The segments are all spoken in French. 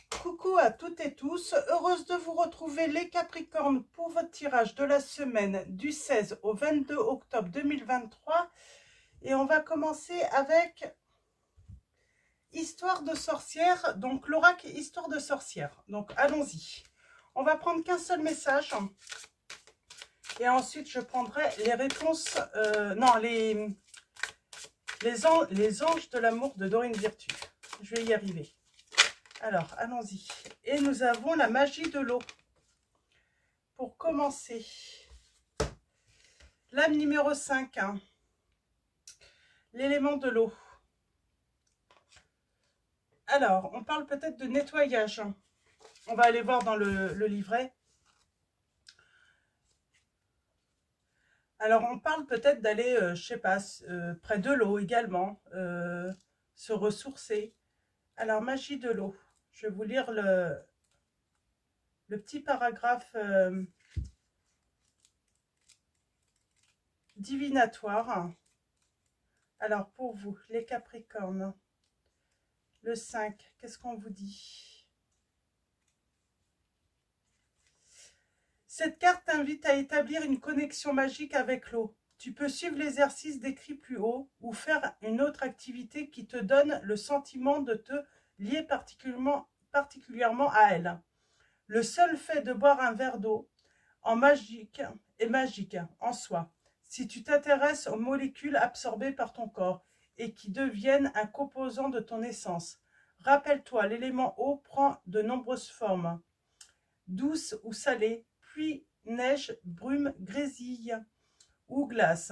Coucou à toutes et tous, heureuse de vous retrouver les Capricornes pour votre tirage de la semaine du 16 au 22 octobre 2023. Et on va commencer avec Histoire de sorcière, donc l'oracle Histoire de sorcière. Donc allons-y. On va prendre qu'un seul message et ensuite je prendrai les réponses, non, les anges de l'amour de Dorine Virtue. Je vais y arriver. Alors, allons-y. Et nous avons la magie de l'eau. Pour commencer, lame numéro 5, hein, l'élément de l'eau. Alors, on parle peut-être de nettoyage. On va aller voir dans le livret. Alors, on parle peut-être d'aller, je sais pas, près de l'eau également, se ressourcer. Alors, magie de l'eau. Je vais vous lire le petit paragraphe divinatoire. Alors, pour vous, les Capricornes, le 5, qu'est-ce qu'on vous dit? Cette carte t'invite à établir une connexion magique avec l'eau. Tu peux suivre l'exercice décrit plus haut ou faire une autre activité qui te donne le sentiment de te lier particulièrement à elle. Le seul fait de boire un verre d'eau est magique en soi. Si tu t'intéresses aux molécules absorbées par ton corps et qui deviennent un composant de ton essence. Rappelle-toi, l'élément eau prend de nombreuses formes, douce ou salée, pluie, neige, brume, grésille ou glace,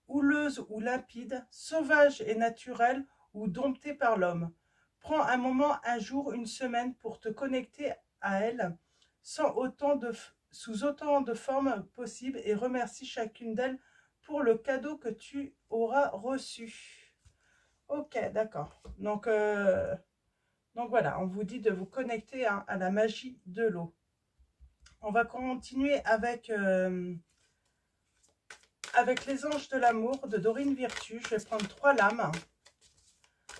houleuse ou limpide, sauvage et naturelle ou domptée par l'homme. Prends un moment, un jour, une semaine pour te connecter à elle sous autant de formes possibles et remercie chacune d'elles pour le cadeau que tu auras reçu. Ok, d'accord. Donc voilà, on vous dit de vous connecter à la magie de l'eau. On va continuer avec les anges de l'amour de Dorine Virtue. Je vais prendre 3 lames.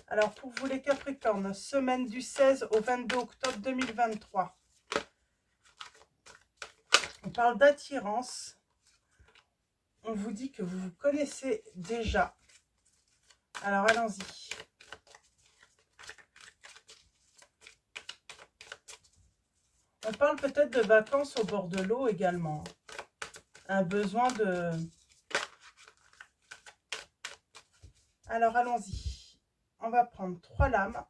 Alors pour vous les Capricornes, semaine du 16 au 22 octobre 2023. On parle d'attirance. On vous dit que vous vous connaissez déjà. Alors allons-y. On parle peut-être de vacances au bord de l'eau également. Un besoin de... Alors allons-y. On va prendre 3 lames.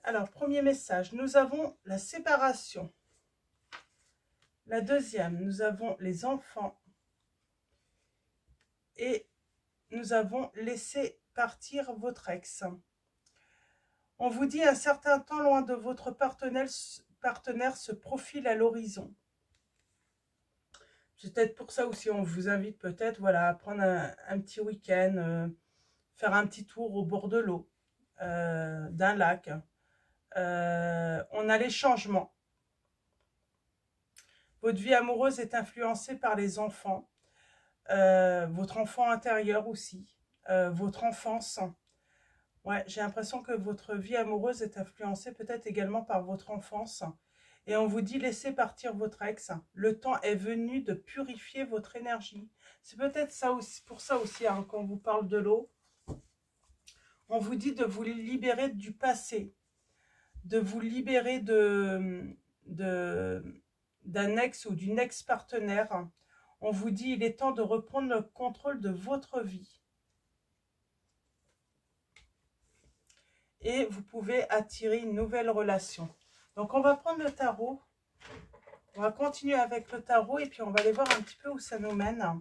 Alors, premier message, nous avons la séparation. La deuxième, nous avons les enfants. Et nous avons laissé partir votre ex. On vous dit un certain temps loin de votre partenaire se profile à l'horizon. C'est peut-être pour ça aussi, on vous invite peut-être voilà, à prendre un petit week-end, faire un petit tour au bord de l'eau, d'un lac. On a les changements. Votre vie amoureuse est influencée par les enfants, votre enfant intérieur aussi, votre enfance. Ouais, j'ai l'impression que votre vie amoureuse est influencée peut-être également par votre enfance. Et on vous dit laissez partir votre ex. Le temps est venu de purifier votre énergie. C'est peut-être ça aussi, pour ça aussi hein, quand on vous parle de l'eau. On vous dit de vous libérer du passé, de vous libérer d'un ex ou d'une ex-partenaire. On vous dit il est temps de reprendre le contrôle de votre vie. Et vous pouvez attirer une nouvelle relation. Donc on va prendre le tarot. On va continuer avec le tarot et puis on va aller voir un petit peu où ça nous mène.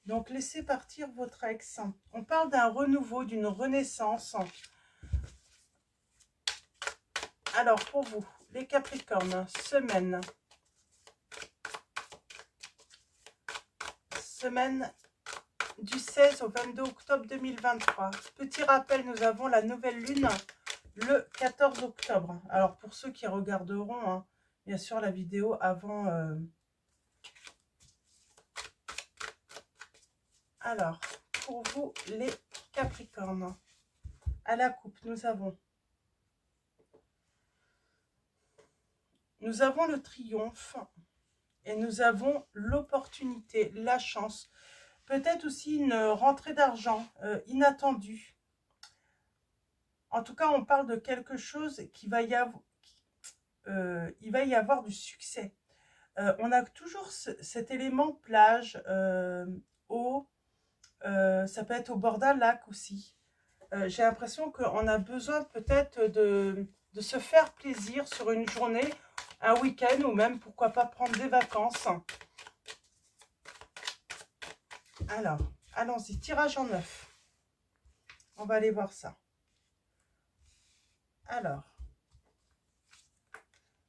Donc laissez partir votre ex. On parle d'un renouveau, d'une renaissance. Alors pour vous, les Capricornes, semaine du 16 au 22 octobre 2023. Petit rappel, nous avons la nouvelle lune le 14 octobre. Alors pour ceux qui regarderont, hein, bien sûr, la vidéo avant... Alors, pour vous, les Capricornes, à la coupe, nous avons nous avons le triomphe et nous avons l'opportunité, la chance. Peut-être aussi une rentrée d'argent inattendue. En tout cas, on parle de quelque chose qui va y avoir, il va y avoir du succès. On a toujours cet élément plage, eau, ça peut être au bord d'un lac aussi. J'ai l'impression qu'on a besoin peut-être de se faire plaisir sur une journée, un week-end ou même pourquoi pas prendre des vacances. Alors, allons-y, tirage en 9. On va aller voir ça. Alors,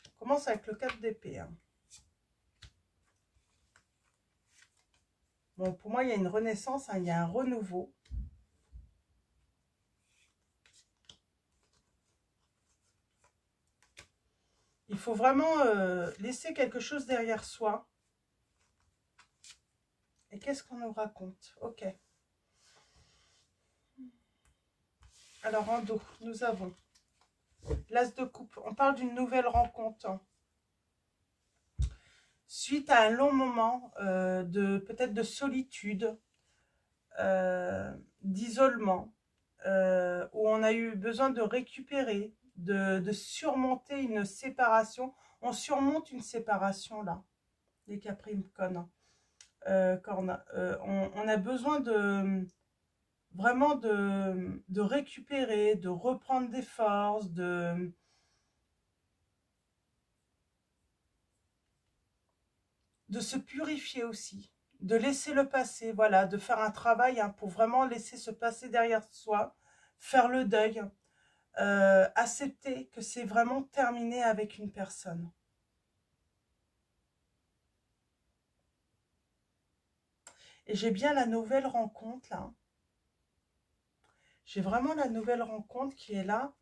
on commence avec le 4 d'épée. Hein. Bon, pour moi, il y a une renaissance, hein, il y a un renouveau. Il faut vraiment laisser quelque chose derrière soi. Et qu'est-ce qu'on nous raconte? Ok. Alors, en dos, nous avons l'As de coupe. On parle d'une nouvelle rencontre. Suite à un long moment peut-être de solitude, d'isolement, où on a eu besoin de récupérer, de surmonter une séparation. On surmonte une séparation là, les Capricornes. On a besoin de vraiment de récupérer, de reprendre des forces, de se purifier aussi, de laisser le passé, voilà, de faire un travail hein, pour vraiment laisser ce passé derrière soi, faire le deuil, accepter que c'est vraiment terminé avec une personne. Et j'ai bien la nouvelle rencontre là. J'ai vraiment la nouvelle rencontre qui est là.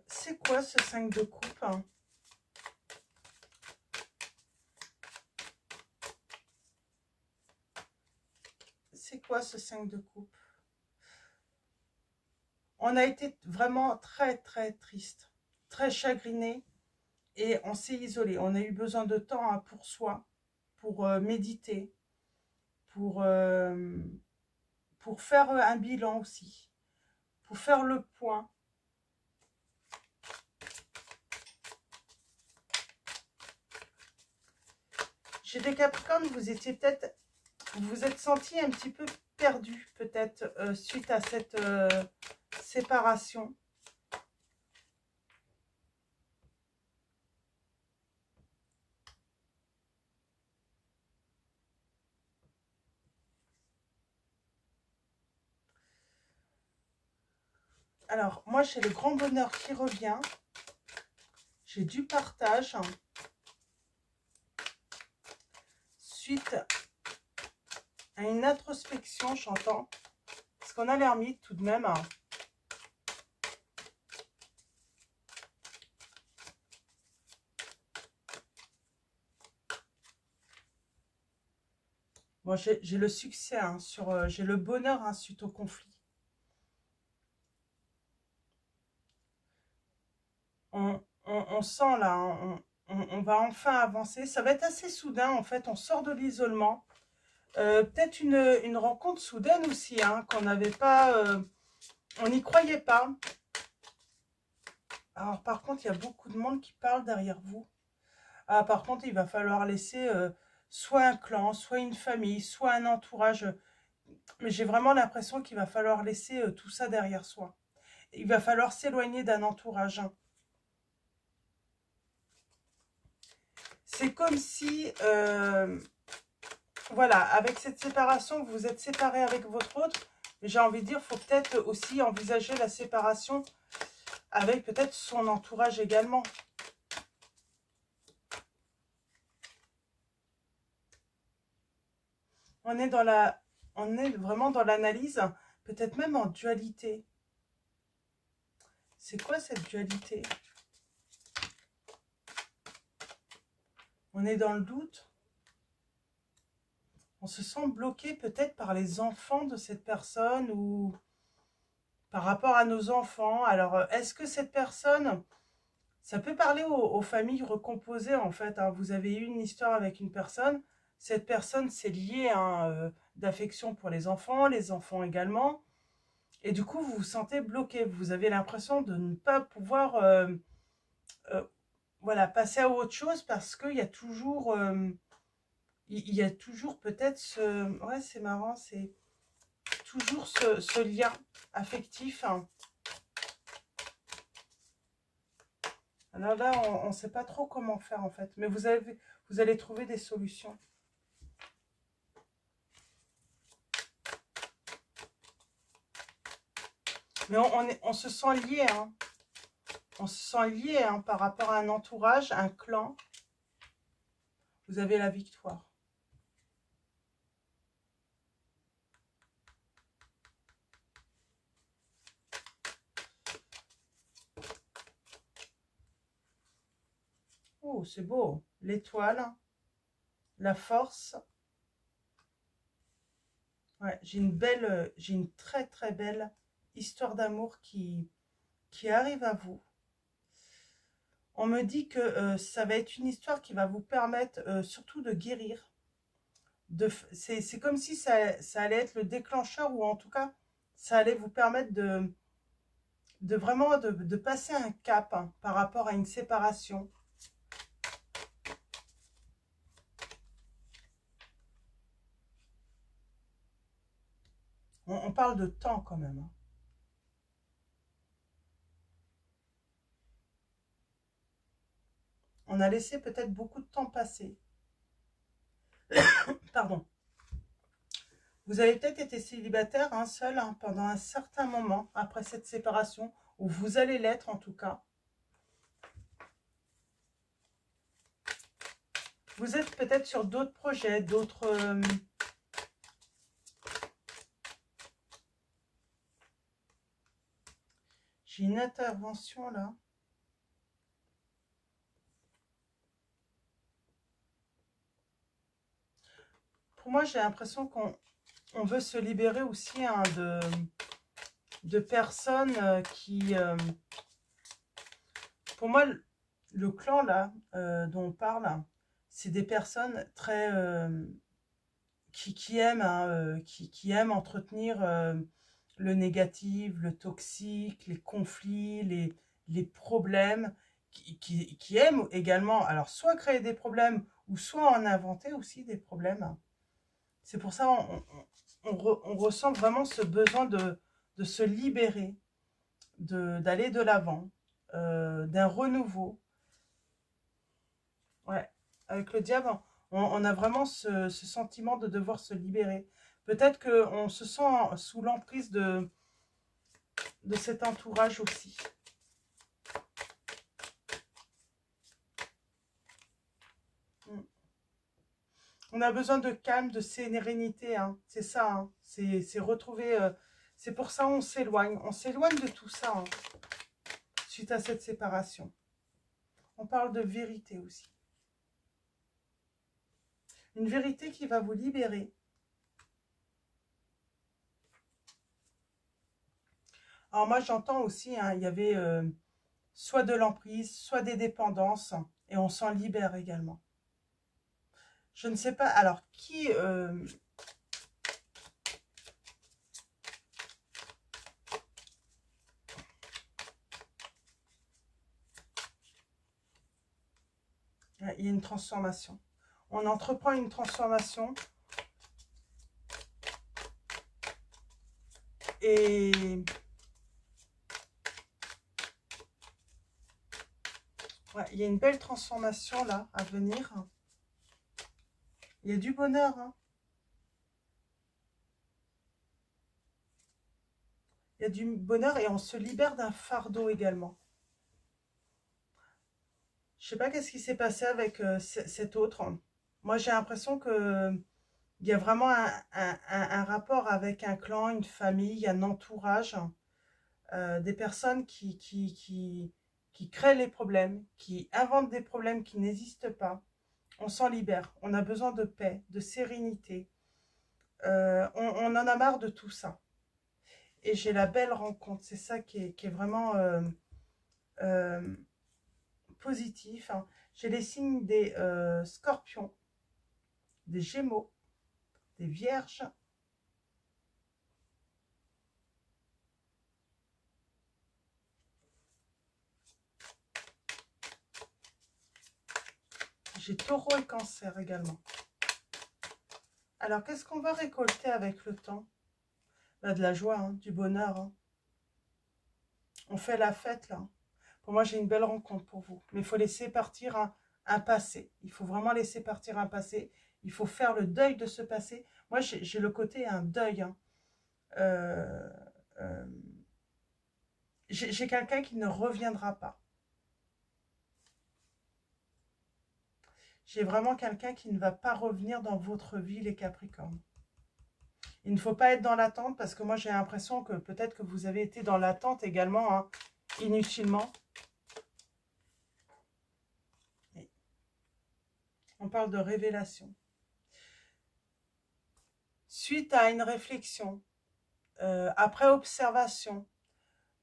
C'est quoi ce 5 de coupe hein? C'est quoi ce 5 de coupe? On a été vraiment très très triste, très chagriné et on s'est isolé. On a eu besoin de temps hein, pour soi, pour méditer, pour faire un bilan aussi, pour faire le point. Chez des Capricornes, vous étiez peut-être, vous vous êtes senti un petit peu perdu peut-être suite à cette séparation. Alors, moi, j'ai le grand bonheur qui revient. J'ai du partage. Suite à une introspection, j'entends. Parce qu'on a l'ermite tout de même. Hein. Bon, j'ai le succès, hein, j'ai le bonheur hein, suite au conflit. On sent là, hein, on va enfin avancer. Ça va être assez soudain en fait, on sort de l'isolement. Peut-être une rencontre soudaine aussi, hein, qu'on n'avait pas, on n'y croyait pas. Alors par contre, il y a beaucoup de monde qui parle derrière vous. Ah, par contre, il va falloir laisser soit un clan, soit une famille, soit un entourage. Mais j'ai vraiment l'impression qu'il va falloir laisser tout ça derrière soi. Il va falloir s'éloigner d'un entourage. Hein. C'est comme si, voilà, avec cette séparation, vous êtes séparé avec votre autre. Mais j'ai envie de dire, il faut peut-être aussi envisager la séparation avec peut-être son entourage également. On est vraiment dans l'analyse, peut-être même en dualité. C'est quoi cette dualité? On est dans le doute. On se sent bloqué peut-être par les enfants de cette personne ou par rapport à nos enfants. Alors, est-ce que cette personne Ça peut parler aux familles recomposées, en fait, hein. Vous avez eu une histoire avec une personne. Cette personne, c'est lié hein, d'affection pour les enfants également. Et du coup, vous vous sentez bloqué. Vous avez l'impression de ne pas pouvoir euh, voilà, passer à autre chose parce qu'il y a toujours, il y a toujours peut-être ce... Ouais, c'est marrant, c'est toujours ce lien affectif, hein. Alors là, on ne sait pas trop comment faire en fait, mais vous allez trouver des solutions. Mais on se sent lié, hein. On se sent lié hein, par rapport à un entourage, un clan. Vous avez la victoire. Oh, c'est beau. L'étoile, la force. Ouais, j'ai une très très belle histoire d'amour qui arrive à vous. On me dit que ça va être une histoire qui va vous permettre surtout de guérir. C'est comme si ça allait être le déclencheur ou en tout cas, ça allait vous permettre de vraiment de passer un cap hein, par rapport à une séparation. On parle de temps quand même, hein. On a laissé peut-être beaucoup de temps passer. Pardon. Vous avez peut-être été célibataire, hein, seul, hein, pendant un certain moment après cette séparation, ou vous allez l'être en tout cas. Vous êtes peut-être sur d'autres projets, d'autres... J'ai une intervention là. Pour moi, j'ai l'impression qu'on veut se libérer aussi hein, de personnes qui... pour moi, le clan là, dont on parle, c'est des personnes très... qui aiment, hein, qui aiment entretenir le négatif, le toxique, les conflits, les problèmes, qui aiment également, alors soit créer des problèmes, ou soit en inventer aussi des problèmes. C'est pour ça on ressent vraiment ce besoin de se libérer, d'aller de l'avant, d'un renouveau. Ouais, avec le diable, on a vraiment ce sentiment de devoir se libérer. Peut-être qu'on se sent sous l'emprise de cet entourage aussi. Mm. On a besoin de calme, de sérénité, hein. C'est ça, hein. C'est retrouver... c'est pour ça on s'éloigne. On s'éloigne de tout ça, hein, suite à cette séparation. On parle de vérité aussi. Une vérité qui va vous libérer. Alors moi j'entends aussi, hein, il y avait soit de l'emprise, soit des dépendances, et on s'en libère également. Je ne sais pas, alors qui... il y a une transformation. On entreprend une transformation. Et ouais, il y a une belle transformation là à venir. Il y a du bonheur, hein. Il y a du bonheur et on se libère d'un fardeau également. Je sais pas qu'est-ce qui s'est passé avec cet autre. Moi, j'ai l'impression que il y a vraiment un rapport avec un clan, une famille, un entourage, des personnes qui créent les problèmes, qui inventent des problèmes qui n'existent pas. On s'en libère. On a besoin de paix, de sérénité. On en a marre de tout ça. Et j'ai la belle rencontre. C'est ça qui est vraiment... positif, hein. J'ai les signes des scorpions, des gémeaux, des vierges. J'ai taureau et cancer également. Alors, qu'est-ce qu'on va récolter avec le temps? Bah, de la joie, hein, du bonheur. Hein. On fait la fête, là. Pour moi, j'ai une belle rencontre pour vous. Mais il faut laisser partir un passé. Il faut vraiment laisser partir un passé. Il faut faire le deuil de ce passé. Moi, j'ai le côté un deuil. Hein. J'ai quelqu'un qui ne reviendra pas. J'ai vraiment quelqu'un qui ne va pas revenir dans votre vie, les Capricornes. Il ne faut pas être dans l'attente parce que moi, j'ai l'impression que peut-être que vous avez été dans l'attente également, hein, inutilement. On parle de révélation. Suite à une réflexion, après observation,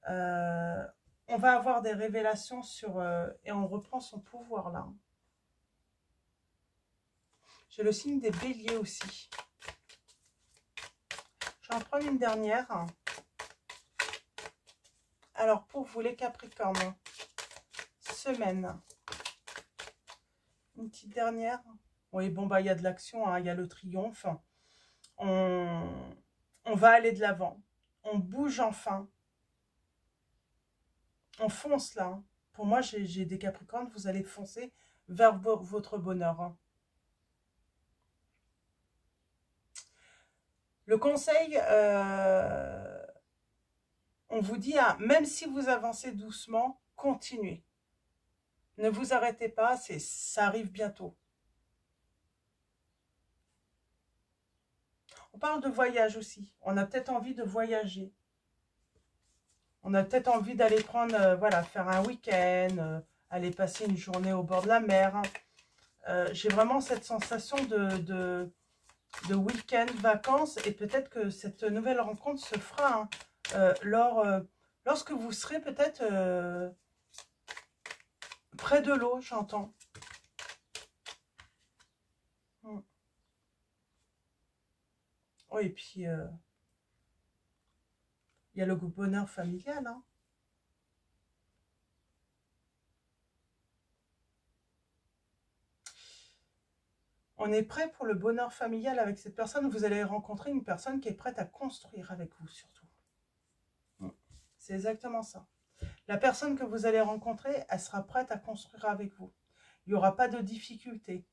on va avoir des révélations sur... et on reprend son pouvoir là. J'ai le signe des béliers aussi. Je vais en prendre une dernière. Alors, pour vous les Capricornes, semaine. Une petite dernière. Oui, bon, bah, il y a de l'action, hein, il y a le triomphe. On va aller de l'avant. On bouge enfin. On fonce là. Hein. Pour moi, j'ai des Capricornes, vous allez foncer vers votre bonheur. Hein. Le conseil, on vous dit, hein, même si vous avancez doucement, continuez. Ne vous arrêtez pas, ça arrive bientôt. On parle de voyage aussi. On a peut-être envie de voyager. On a peut-être envie d'aller prendre, voilà, faire un week-end, aller passer une journée au bord de la mer. Hein. J'ai vraiment cette sensation de week-end, vacances, et peut-être que cette nouvelle rencontre se fera hein, lorsque vous serez peut-être près de l'eau, j'entends. Oui, et puis il y a le bonheur familial. Hein. On est prêt pour le bonheur familial avec cette personne. Vous allez rencontrer une personne qui est prête à construire avec vous, surtout. C'est exactement ça. La personne que vous allez rencontrer, elle sera prête à construire avec vous. Il n'y aura pas de difficulté.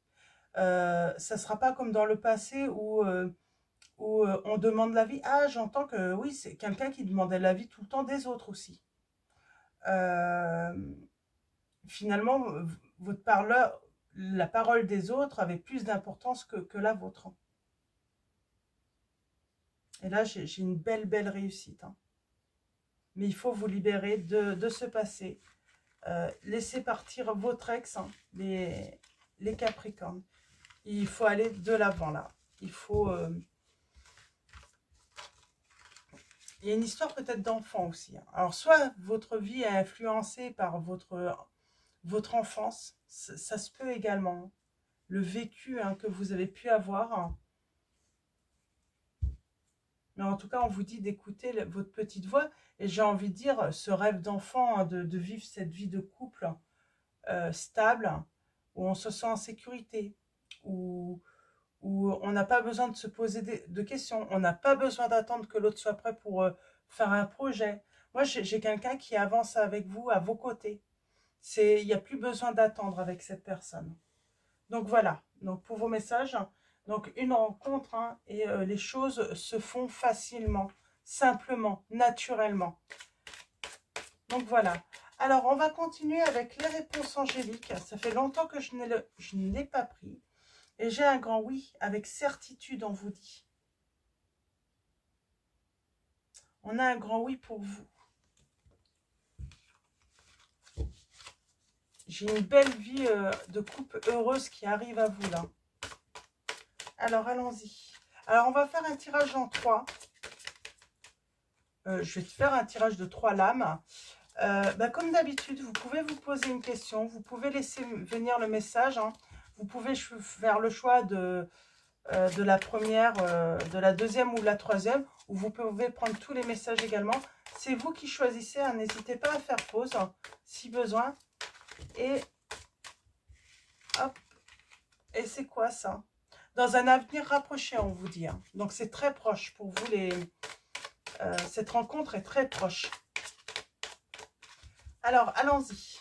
Ça ne sera pas comme dans le passé où on demande l'avis. Ah, j'entends que oui, c'est quelqu'un qui demandait l'avis tout le temps des autres aussi. Finalement, votre parleur, la parole des autres avait plus d'importance que la vôtre. Et là, j'ai une belle réussite. Hein. Mais il faut vous libérer de ce passé. Laissez partir votre ex, hein, les Capricornes. Il faut aller de l'avant, là. Il faut... Il y a une histoire peut-être d'enfant aussi. Hein. Alors, soit votre vie est influencée par votre enfance, ça se peut également. Hein. Le vécu hein, que vous avez pu avoir. Hein. Mais en tout cas, on vous dit d'écouter votre petite voix. Et j'ai envie de dire, ce rêve d'enfant, hein, de vivre cette vie de couple stable, où on se sent en sécurité, où on n'a pas besoin de se poser de questions. On n'a pas besoin d'attendre que l'autre soit prêt pour faire un projet. Moi, j'ai quelqu'un qui avance avec vous, à vos côtés. Il n'y a plus besoin d'attendre avec cette personne. Donc voilà, donc pour vos messages, donc une rencontre hein, et les choses se font facilement, simplement, naturellement. Donc voilà. Alors on va continuer avec les réponses angéliques. Ça fait longtemps que je ne l'ai pas pris. Et j'ai un grand oui avec certitude, on vous dit. On a un grand oui pour vous. J'ai une belle vie de couple heureuse qui arrive à vous là. Alors, allons-y. Alors, on va faire un tirage en 3. Je vais te faire un tirage de 3 lames. Comme d'habitude, vous pouvez vous poser une question, vous pouvez laisser venir le message, hein. Vous pouvez faire le choix de la première, de la deuxième ou la troisième, ou vous pouvez prendre tous les messages également. C'est vous qui choisissez, hein. N'hésitez pas à faire pause, hein, si besoin. Et hop, et c'est quoi ça? Dans un avenir rapproché, on vous dit, hein. Donc c'est très proche pour vous, cette rencontre est très proche. Alors, allons-y.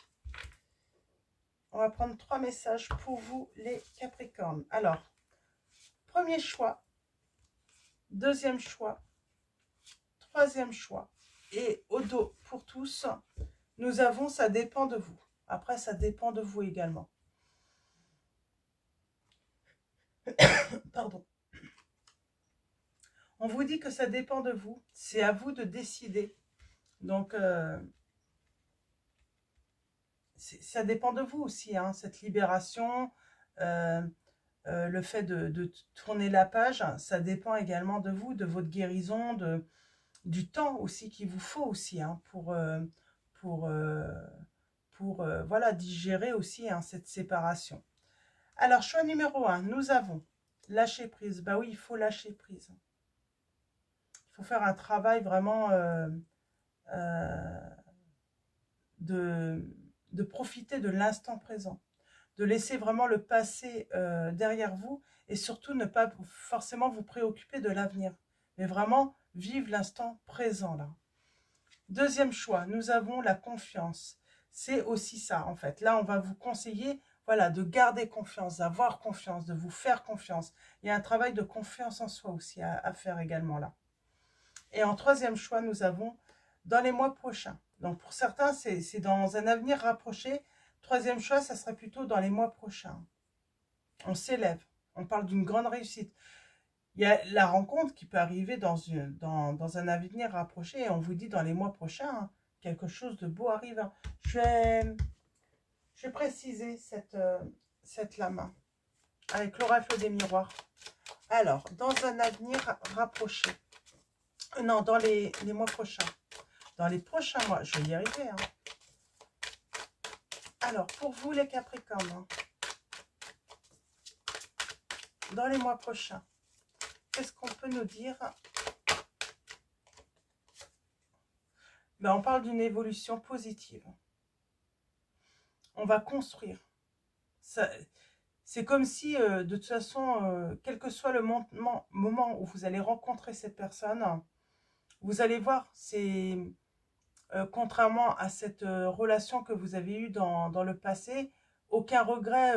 On va prendre 3 messages pour vous, les Capricornes. Alors, premier choix, deuxième choix, troisième choix. Et au dos, pour tous, nous avons « ça dépend de vous ». Après, ça dépend de vous également. Pardon. On vous dit que ça dépend de vous. C'est à vous de décider. Donc, ça dépend de vous aussi, hein, cette libération, le fait de tourner la page, ça dépend également de vous, de votre guérison, du temps aussi qu'il vous faut aussi, hein, pour voilà, digérer aussi, hein, cette séparation. Alors, choix numéro 1, nous avons lâcher prise. Bah oui, il faut lâcher prise. Il faut faire un travail vraiment de profiter de l'instant présent, de laisser vraiment le passé derrière vous et surtout ne pas forcément vous préoccuper de l'avenir, mais vraiment vivre l'instant présent là. Deuxième choix, nous avons la confiance. C'est aussi ça en fait. Là, on va vous conseiller, voilà, de garder confiance, d'avoir confiance, de vous faire confiance. Il y a un travail de confiance en soi aussi à faire également là. Et en troisième choix, nous avons dans les mois prochains. Donc pour certains, c'est dans un avenir rapproché. Troisième choix, ça serait plutôt dans les mois prochains. On s'élève, on parle d'une grande réussite. Il y a la rencontre qui peut arriver dans un avenir rapproché et on vous dit dans les mois prochains, hein, quelque chose de beau arrive. Hein. Je vais préciser cette lame avec l'oracle des miroirs. Alors, dans un avenir rapproché, non, dans les mois prochains, dans les prochains mois, je vais y arriver. Hein. Alors, pour vous les Capricornes, hein, dans les mois prochains, qu'est-ce qu'on peut nous dire? Ben, on parle d'une évolution positive. On va construire. C'est comme si, de toute façon, quel que soit le moment où vous allez rencontrer cette personne, vous allez voir, c'est contrairement à cette relation que vous avez eue dans le passé, aucun regret,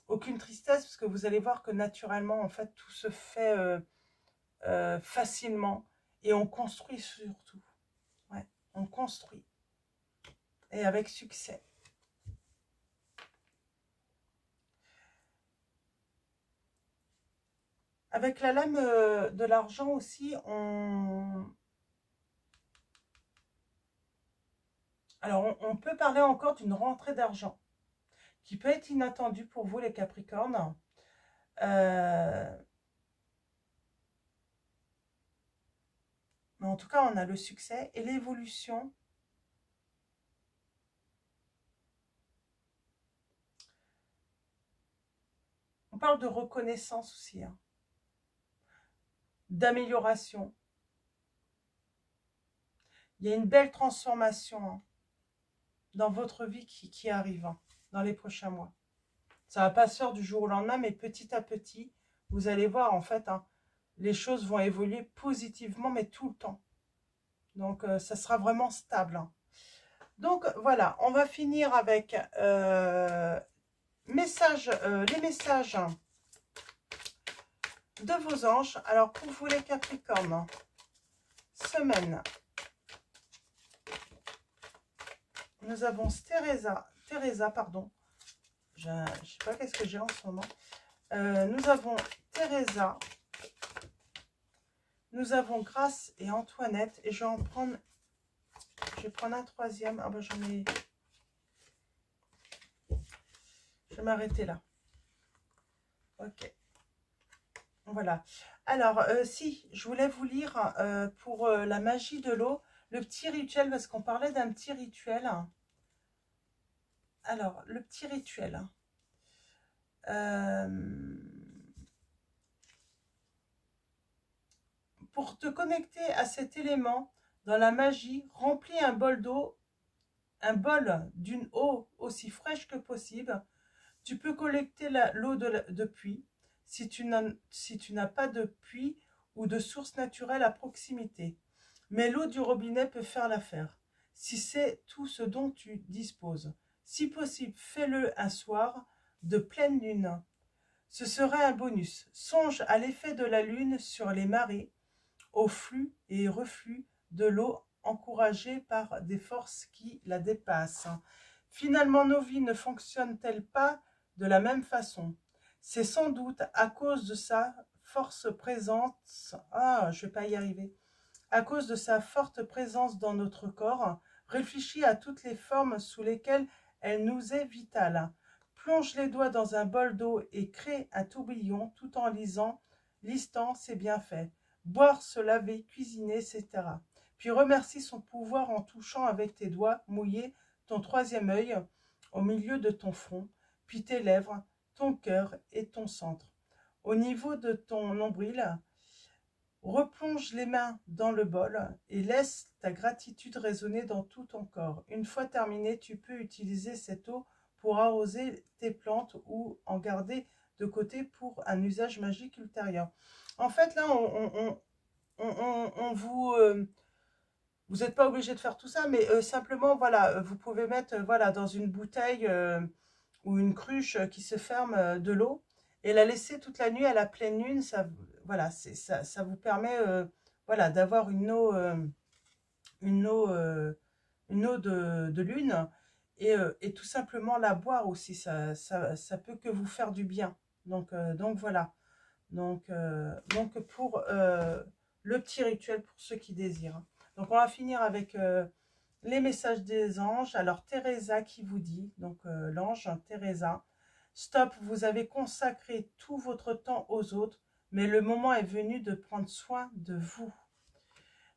aucune tristesse, parce que vous allez voir que naturellement, en fait, tout se fait facilement et on construit surtout. Ouais, on construit. Et avec succès. Avec la lame de l'argent aussi, alors on peut parler encore d'une rentrée d'argent qui peut être inattendue pour vous les Capricornes. Mais en tout cas, on a le succès et l'évolution. On parle de reconnaissance aussi, hein, d'amélioration. Il y a une belle transformation, hein, dans votre vie qui arrive, hein, dans les prochains mois. Ça ne va pas se faire du jour au lendemain, mais petit à petit, vous allez voir, en fait, hein, les choses vont évoluer positivement, mais tout le temps. Donc, ça sera vraiment stable. Hein. Donc, voilà, on va finir avec les messages de vos anges. Alors, pour vous, les Capricornes, semaine, nous avons Teresa, pardon. Je ne sais pas qu'est-ce que j'ai en ce moment. Nous avons Teresa. Nous avons Grâce et Antoinette. Et je vais prendre un troisième. Ah ben j'en ai... Je vais m'arrêter là. Ok. Voilà. Alors, si, je voulais vous lire pour la magie de l'eau, Le petit rituel, parce qu'on parlait d'un petit rituel. Alors, le petit rituel. Pour te connecter à cet élément dans la magie, remplis un bol d'eau, un bol d'une eau aussi fraîche que possible. Tu peux collecter l'eau de puits si tu n'as pas de puits ou de source naturelle à proximité. Mais l'eau du robinet peut faire l'affaire, si c'est tout ce dont tu disposes. Si possible, fais-le un soir de pleine lune. Ce serait un bonus. Songe à l'effet de la lune sur les marées, au flux et reflux de l'eau encouragée par des forces qui la dépassent. Finalement, nos vies ne fonctionnent-elles pas de la même façon? C'est sans doute à cause de sa force présence. Ah, je vais pas y arriver. À cause de sa forte présence dans notre corps, réfléchis à toutes les formes sous lesquelles elle nous est vitale. Plonge les doigts dans un bol d'eau et crée un tourbillon tout en listant ses bienfaits. Boire, se laver, cuisiner, etc. Puis remercie son pouvoir en touchant avec tes doigts mouillés ton troisième œil au milieu de ton front, puis tes lèvres, ton cœur et ton centre. Au niveau de ton nombril, replonge les mains dans le bol et laisse ta gratitude résonner dans tout ton corps. Une fois terminé, tu peux utiliser cette eau pour arroser tes plantes ou en garder de côté pour un usage magique ultérieur. En fait, là, on vous... vous n'êtes pas obligé de faire tout ça, mais simplement, voilà, vous pouvez mettre voilà, dans une bouteille ou une cruche qui se ferme de l'eau et la laisser toute la nuit à la pleine lune. Ça, voilà, ça vous permet voilà, d'avoir une eau de lune et tout simplement la boire aussi. Ça peut que vous faire du bien. Donc voilà. Donc pour le petit rituel pour ceux qui désirent. Donc on va finir avec les messages des anges. Alors Teresa qui vous dit, donc l'ange Teresa, stop, vous avez consacré tout votre temps aux autres, mais le moment est venu de prendre soin de vous.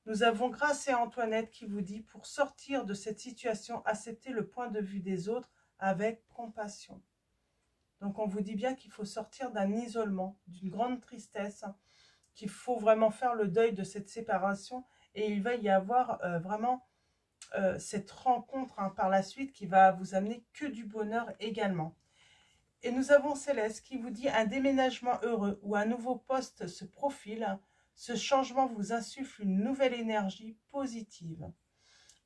Nous avons Grâce et Antoinette qui vous dit, pour sortir de cette situation, acceptez le point de vue des autres avec compassion. Donc on vous dit bien qu'il faut sortir d'un isolement, d'une grande tristesse, qu'il faut vraiment faire le deuil de cette séparation et il va y avoir vraiment cette rencontre par la suite qui va vous amener que du bonheur également. Et nous avons Céleste qui vous dit un déménagement heureux ou un nouveau poste se profile. Ce changement vous insuffle une nouvelle énergie positive.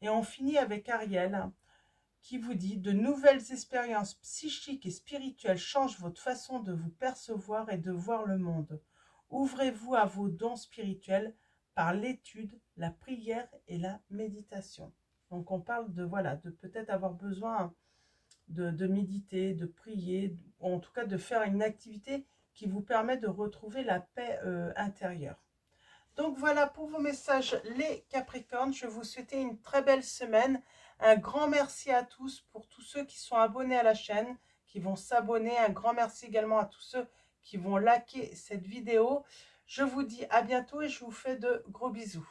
Et on finit avec Ariel qui vous dit de nouvelles expériences psychiques et spirituelles changent votre façon de vous percevoir et de voir le monde. Ouvrez-vous à vos dons spirituels par l'étude, la prière et la méditation. Donc on parle de voilà, de peut-être avoir besoin de méditer, de prier, ou en tout cas de faire une activité qui vous permet de retrouver la paix intérieure. Donc voilà pour vos messages les Capricornes. Je vous souhaite une très belle semaine. Un grand merci à tous pour tous ceux qui sont abonnés à la chaîne, qui vont s'abonner. Un grand merci également à tous ceux qui vont liker cette vidéo. Je vous dis à bientôt et je vous fais de gros bisous.